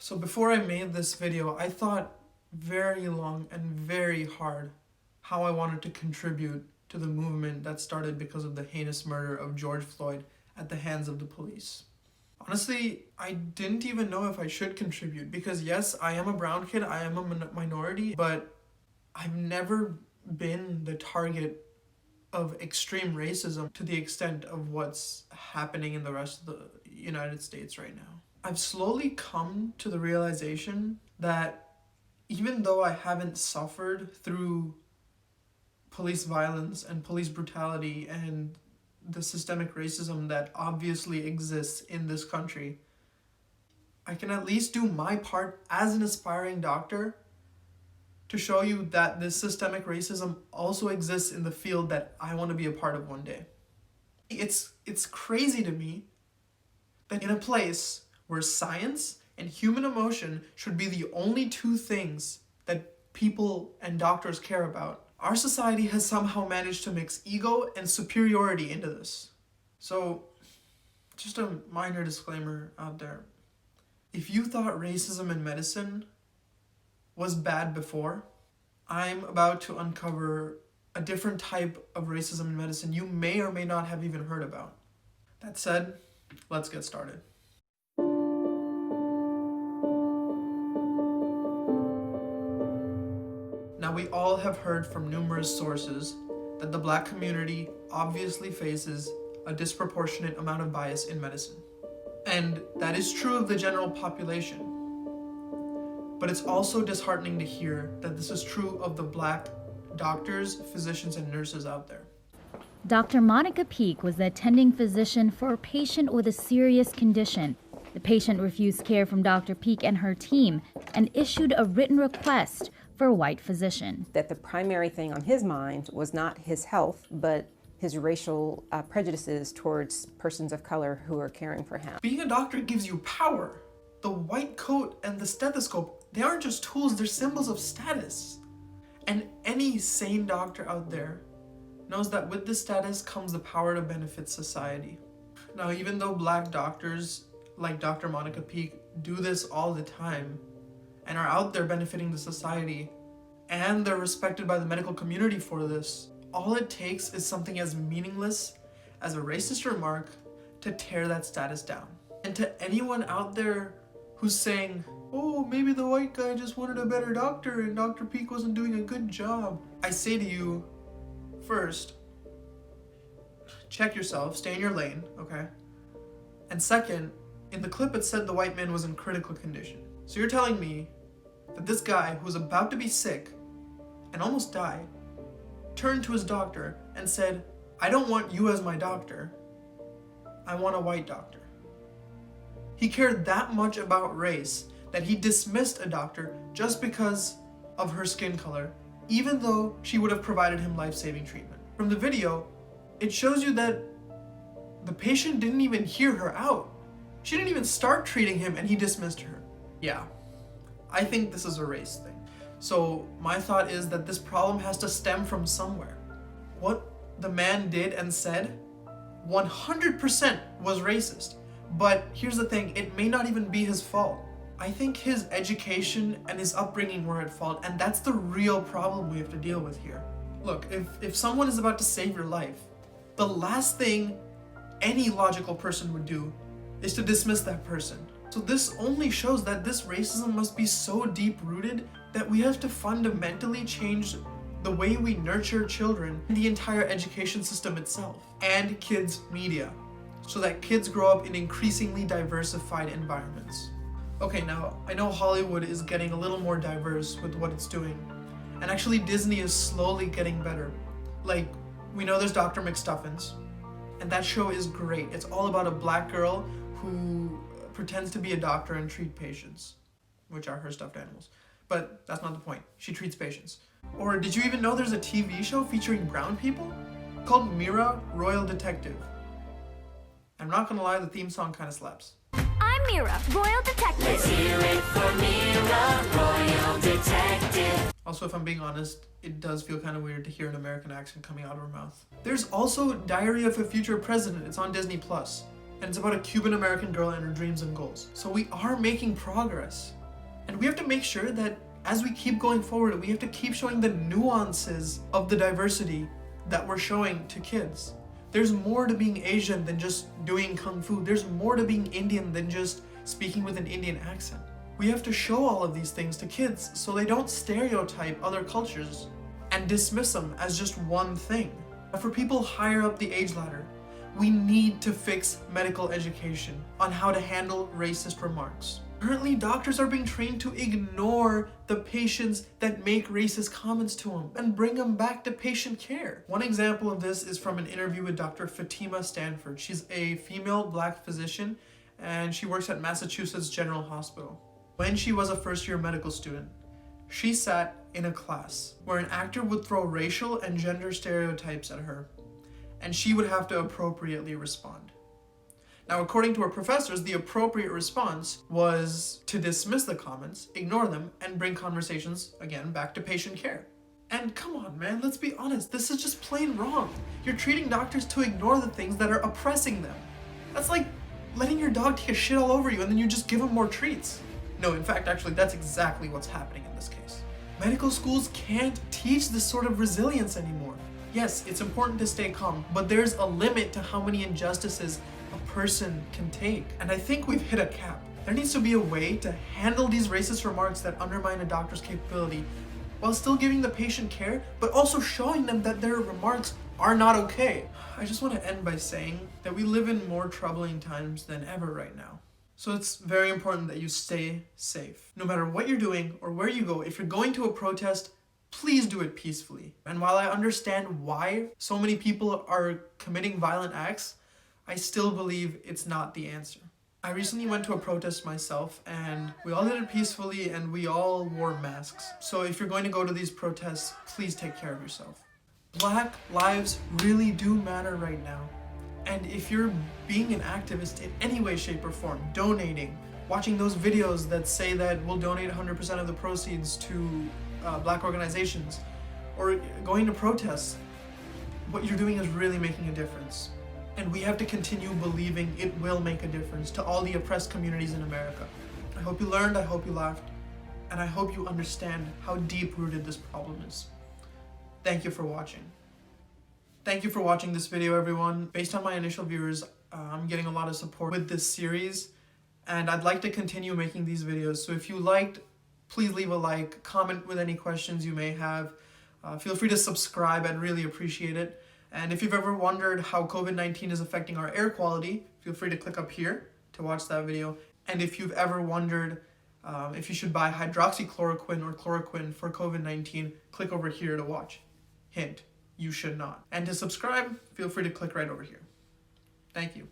So before I made this video, I thought very long and very hard how I wanted to contribute to the movement that started because of the heinous murder of George Floyd at the hands of the police. Honestly, I didn't even know if I should contribute because yes, I am a brown kid, I am a minority, but I've never been the target of extreme racism to the extent of what's happening in the rest of the United States right now. I've slowly come to the realization that even though I haven't suffered through police violence and police brutality and the systemic racism that obviously exists in this country, I can at least do my part as an aspiring doctor to show you that this systemic racism also exists in the field that I want to be a part of one day. It's crazy to me that in a place where science and human emotion should be the only two things that people and doctors care about, our society has somehow managed to mix ego and superiority into this. So, just a minor disclaimer out there. If you thought racism in medicine was bad before, I'm about to uncover a different type of racism in medicine you may or may not have even heard about. That said, let's get started. Now, we all have heard from numerous sources that the Black community obviously faces a disproportionate amount of bias in medicine. And that is true of the general population. But it's also disheartening to hear that this is true of the Black doctors, physicians, and nurses out there. Dr. Monica Peak was the attending physician for a patient with a serious condition. The patient refused care from Dr. Peak and her team and issued a written request for a white physician. That the primary thing on his mind was not his health, but his racial prejudices towards persons of color who are caring for him. Being a doctor gives you power. The white coat and the stethoscope, they aren't just tools, they're symbols of status. And any sane doctor out there knows that with this status comes the power to benefit society. Now, even though Black doctors like Dr. Monica Peak do this all the time and are out there benefiting the society, and they're respected by the medical community for this, all it takes is something as meaningless as a racist remark to tear that status down. And to anyone out there who's saying, oh, maybe the white guy just wanted a better doctor and Dr. Peak wasn't doing a good job, I say to you, first, check yourself, stay in your lane, okay? And second, in the clip it said the white man was in critical condition. So you're telling me that this guy who was about to be sick and almost died turned to his doctor and said, I don't want you as my doctor, I want a white doctor. He cared that much about race that he dismissed a doctor just because of her skin color, even though she would have provided him life-saving treatment. From the video, it shows you that the patient didn't even hear her out. She didn't even start treating him and he dismissed her. Yeah, I think this is a race thing. So my thought is that this problem has to stem from somewhere. What the man did and said 100% was racist. But here's the thing, it may not even be his fault. I think his education and his upbringing were at fault, and that's the real problem we have to deal with here. Look, if someone is about to save your life, the last thing any logical person would do is to dismiss that person. So this only shows that this racism must be so deep-rooted that we have to fundamentally change the way we nurture children and the entire education system itself, and kids' media, so that kids grow up in increasingly diversified environments. Okay, now, I know Hollywood is getting a little more diverse with what it's doing, and actually Disney is slowly getting better. Like, we know there's Dr. McStuffins, and that show is great. It's all about a Black girl who pretends to be a doctor and treat patients, which are her stuffed animals. But that's not the point. She treats patients. Or did you even know there's a TV show featuring brown people? Called Mira, Royal Detective. I'm not gonna lie, the theme song kind of slaps. I'm Mira, Royal Detective. Let's hear it for Mira, Royal Detective. Also, if I'm being honest, it does feel kind of weird to hear an American accent coming out of her mouth. There's also Diary of a Future President. It's on Disney+. And it's about a Cuban American girl and her dreams and goals. So we are making progress. And we have to make sure that as we keep going forward, we have to keep showing the nuances of the diversity that we're showing to kids. There's more to being Asian than just doing kung fu. There's more to being Indian than just speaking with an Indian accent. We have to show all of these things to kids so they don't stereotype other cultures and dismiss them as just one thing. For people higher up the age ladder, we need to fix medical education on how to handle racist remarks. Currently, doctors are being trained to ignore the patients that make racist comments to them and bring them back to patient care. One example of this is from an interview with Dr. Fatima Stanford. She's a female black physician and she works at Massachusetts General Hospital. When she was a first-year medical student, she sat in a class where an actor would throw racial and gender stereotypes at her, and she would have to appropriately respond. Now, according to her professors, the appropriate response was to dismiss the comments, ignore them, and bring conversations, again, back to patient care. And come on, man, let's be honest, this is just plain wrong. You're treating doctors to ignore the things that are oppressing them. That's like letting your dog take a shit all over you and then you just give him more treats. No, in fact, actually, that's exactly what's happening in this case. Medical schools can't teach this sort of resilience anymore. Yes, it's important to stay calm, but there's a limit to how many injustices a person can take. And I think we've hit a cap. There needs to be a way to handle these racist remarks that undermine a doctor's capability while still giving the patient care, but also showing them that their remarks are not okay. I just want to end by saying that we live in more troubling times than ever right now. So it's very important that you stay safe. No matter what you're doing or where you go, if you're going to a protest, please do it peacefully. And while I understand why so many people are committing violent acts, I still believe it's not the answer. I recently went to a protest myself and we all did it peacefully and we all wore masks. So if you're going to go to these protests, please take care of yourself. Black lives really do matter right now. And if you're being an activist in any way, shape, or form, donating, watching those videos that say that we'll donate 100% of the proceeds to black organizations, or going to protests, what you're doing is really making a difference. And we have to continue believing it will make a difference to all the oppressed communities in America. I hope you learned, I hope you laughed, and I hope you understand how deep-rooted this problem is. Thank you for watching. Thank you for watching this video, everyone. Based on my initial viewers, I'm getting a lot of support with this series, and I'd like to continue making these videos. So if you liked, please leave a like, comment with any questions you may have. Feel free to subscribe, I'd really appreciate it. And if you've ever wondered how COVID-19 is affecting our air quality, feel free to click up here to watch that video. And if you've ever wondered if you should buy hydroxychloroquine or chloroquine for COVID-19, click over here to watch. Hint, you should not. And to subscribe, feel free to click right over here. Thank you.